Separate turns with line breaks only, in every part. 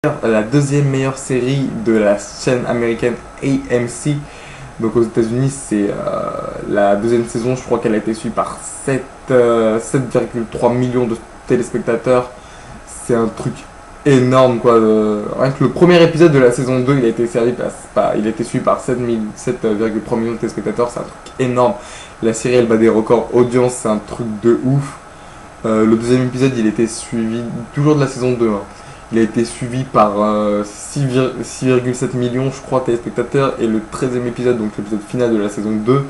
la deuxième meilleure série de la chaîne américaine AMC. Donc aux États-Unis, c'est la deuxième saison. Je crois qu'elle a été suivie par 7,3 millions de téléspectateurs. C'est un truc énorme quoi. Rien que le premier épisode de la saison 2, il a été suivi par 7,3 millions de téléspectateurs. C'est un truc énorme. La série, elle bat des records audience. C'est un truc de ouf. Le deuxième épisode, il était suivi toujours de la saison 2. Il a été suivi par 6,7 millions, je crois, téléspectateurs. Et le 13e épisode, donc l'épisode final de la saison 2,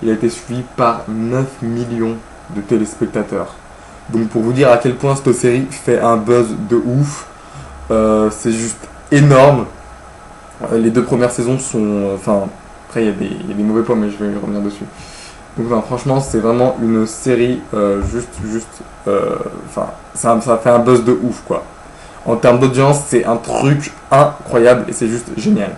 il a été suivi par 9 millions de téléspectateurs. Donc pour vous dire à quel point cette série fait un buzz de ouf, c'est juste énorme. Les deux premières saisons sont... Enfin, après il y a des mauvais points, mais je vais y revenir dessus. Donc non, franchement, c'est vraiment une série ça fait un buzz de ouf, quoi. En termes d'audience, c'est un truc incroyable et c'est juste génial.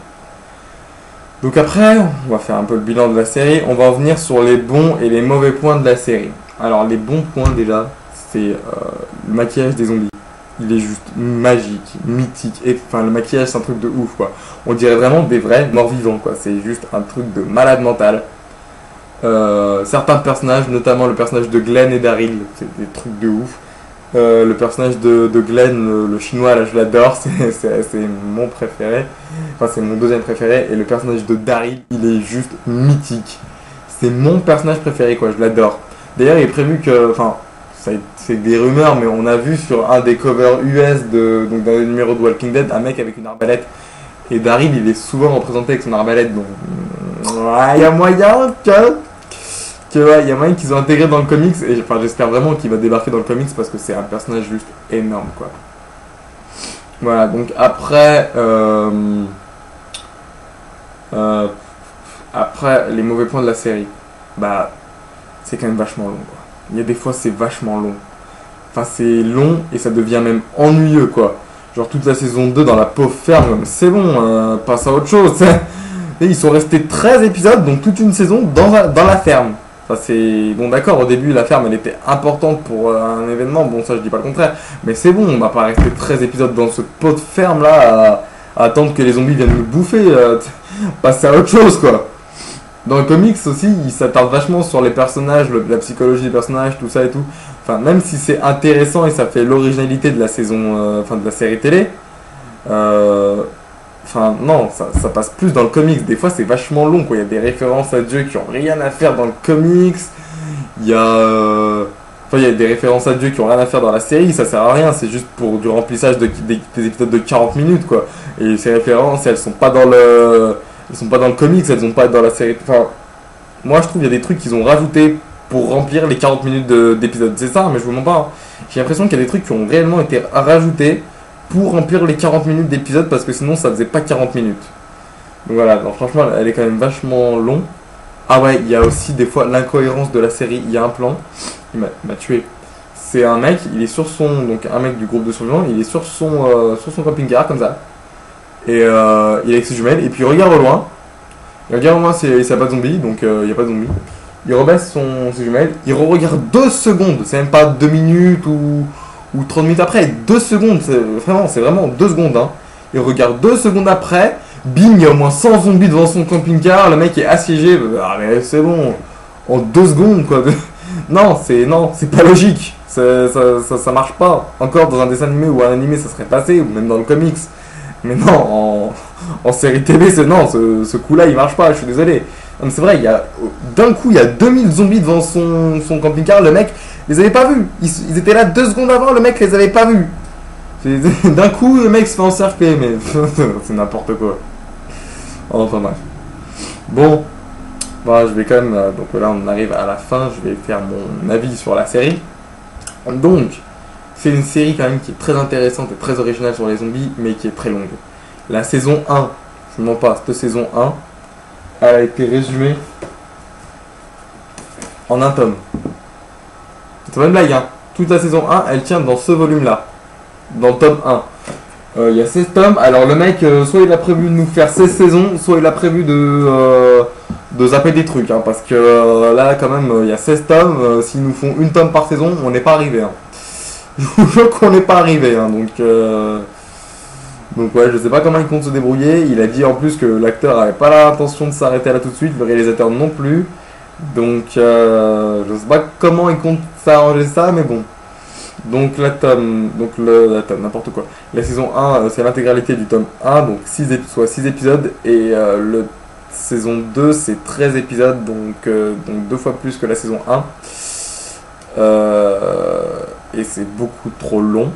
Donc après, on va faire un peu le bilan de la série. On va en venir sur les bons et les mauvais points de la série. Alors les bons points déjà, c'est le maquillage des zombies. Il est juste magique, mythique. Et enfin, le maquillage, c'est un truc de ouf, quoi. On dirait vraiment des vrais morts-vivants, quoi. C'est juste un truc de malade mental. Certains personnages, notamment le personnage de Glenn et Daryl, c'est des trucs de ouf. Le personnage de Glenn, le chinois, là je l'adore, c'est mon préféré, enfin c'est mon deuxième préféré, et le personnage de Daryl, il est juste mythique. C'est mon personnage préféré, quoi, je l'adore. D'ailleurs il est prévu que, enfin c'est des rumeurs, mais on a vu sur un des covers US donc dans les numéros de Walking Dead, un mec avec une arbalète, et Daryl il est souvent représenté avec son arbalète, donc il y a moyen il y a moyen qu'ils ont intégré dans le comics, et enfin j'espère vraiment qu'il va débarquer dans le comics parce que c'est un personnage juste énorme, quoi. Voilà, donc après les mauvais points de la série, bah c'est quand même vachement long, quoi. Il y a des fois c'est vachement long, enfin c'est long et ça devient même ennuyeux, quoi. Genre toute la saison 2 dans la pauvre ferme, c'est bon, passe à autre chose. Et ils sont restés 13 épisodes, donc toute une saison dans la ferme. Enfin, c'est bon, d'accord, au début la ferme elle était importante pour un événement, bon ça je dis pas le contraire, mais c'est bon, on va pas rester 13 épisodes dans ce pot de ferme là à attendre que les zombies viennent nous bouffer, passer à autre chose, quoi. Dans le comics aussi, il s'attarde vachement sur les personnages, la psychologie des personnages, tout ça et tout. Enfin, même si c'est intéressant et ça fait l'originalité de la saison, de la série télé, enfin non, ça passe plus dans le comics. Des fois c'est vachement long, quoi. Il y a des références à Dieu qui ont rien à faire dans le comics. Il y a des références à Dieu qui ont rien à faire dans la série. Ça sert à rien, c'est juste pour du remplissage des épisodes de 40 minutes, quoi. Et ces références, elles sont pas dans le comics, elles ont pas être dans la série. Enfin, moi je trouve qu'il y a des trucs qu'ils ont rajoutés pour remplir les 40 minutes d'épisode. C'est ça, mais je vous mens pas, hein. J'ai l'impression qu'il y a des trucs qui ont réellement été rajoutés pour remplir les 40 minutes d'épisode, parce que sinon ça faisait pas 40 minutes. Donc voilà, alors franchement elle est quand même vachement long. Ah ouais, il y a aussi des fois l'incohérence de la série. Il y a un plan, il m'a tué. C'est un mec, il est sur son, donc un mec du groupe de survivants, il est sur son camping-car comme ça. Et il est avec ses jumelles, et puis il regarde au loin. Il regarde au loin, il n'y a pas de zombies, donc il n'y a pas de zombies. Il rebaisse ses jumelles, il regarde 2 secondes, c'est même pas 2 minutes ou 30 minutes après, 2 secondes, c'est vraiment 2 secondes, hein. Il regarde 2 secondes après, bing, il y a au moins 100 zombies devant son camping-car, le mec est assiégé, ah mais c'est bon, en 2 secondes, quoi. Non, c'est pas logique, ça marche pas. Encore dans un dessin animé ou un animé ça serait passé, ou même dans le comics. Mais non, en série télé, ce coup-là il marche pas, je suis désolé. Non, c'est vrai, d'un coup il y a 2000 zombies devant son camping-car, le mec les avait pas vus. Ils étaient là 2 secondes avant, le mec les avait pas vus. D'un coup le mec se fait encercler, mais c'est n'importe quoi. Enfin bref. Bon, je vais quand même, donc là on arrive à la fin, je vais faire mon avis sur la série. Donc, c'est une série quand même qui est très intéressante et très originale sur les zombies, mais qui est très longue. La saison 1, je ne mens pas, cette saison 1, elle a été résumée en un tome. C'est pas une blague, hein. Toute la saison 1, elle tient dans ce volume-là. Dans le tome 1. Il y a 16 tomes. Alors le mec, soit il a prévu de nous faire 16 saisons, soit il a prévu de zapper des trucs. Hein, parce que là, quand même, il y a 16 tomes. S'ils nous font une tome par saison, on n'est pas arrivé. Hein. Je vous jure qu'on n'est pas arrivé. Hein, Donc ouais, je sais pas comment il compte se débrouiller. Il a dit en plus que l'acteur avait pas l'intention de s'arrêter là tout de suite, le réalisateur non plus. Donc je sais pas comment il compte s'arranger ça, mais bon. Donc la tome, n'importe quoi. La saison 1, c'est l'intégralité du tome 1, donc 6 épisodes, et le saison 2, c'est 13 épisodes, donc 2 fois plus que la saison 1. Et c'est beaucoup trop long.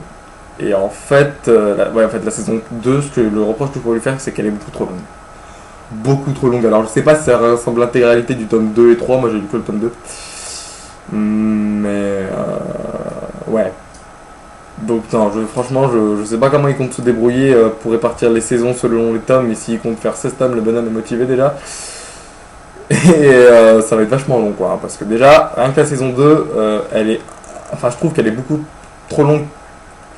Et en fait, la saison 2, le reproche que je pourrais lui faire, c'est qu'elle est beaucoup trop longue. Beaucoup trop longue. Alors je sais pas si ça ressemble à l'intégralité du tome 2 et 3, moi j'ai lu que le tome 2. Mais ouais. Donc non, franchement, je sais pas comment il compte se débrouiller pour répartir les saisons selon les tomes, et s'il compte faire 16 tomes, le bonhomme est motivé déjà. Et ça va être vachement long quoi, hein, parce que déjà, rien que la saison 2, elle est... Enfin, je trouve qu'elle est beaucoup trop longue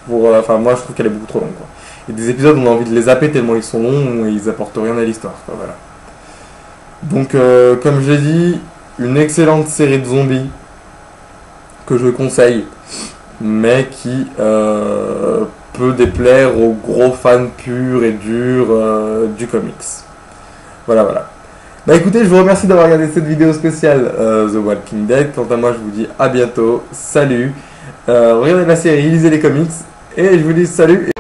pour... Enfin, moi je trouve qu'elle est beaucoup trop longue quoi. Il y a des épisodes où on a envie de les zapper tellement ils sont longs et ils apportent rien à l'histoire, quoi, voilà. Donc, comme je l'ai dit, une excellente série de zombies que je conseille, mais qui peut déplaire aux gros fans purs et durs du comics. Voilà, voilà. Bah écoutez, je vous remercie d'avoir regardé cette vidéo spéciale The Walking Dead. Quant à moi, je vous dis à bientôt. Salut. Regardez la série, lisez les comics. Et je vous dis salut.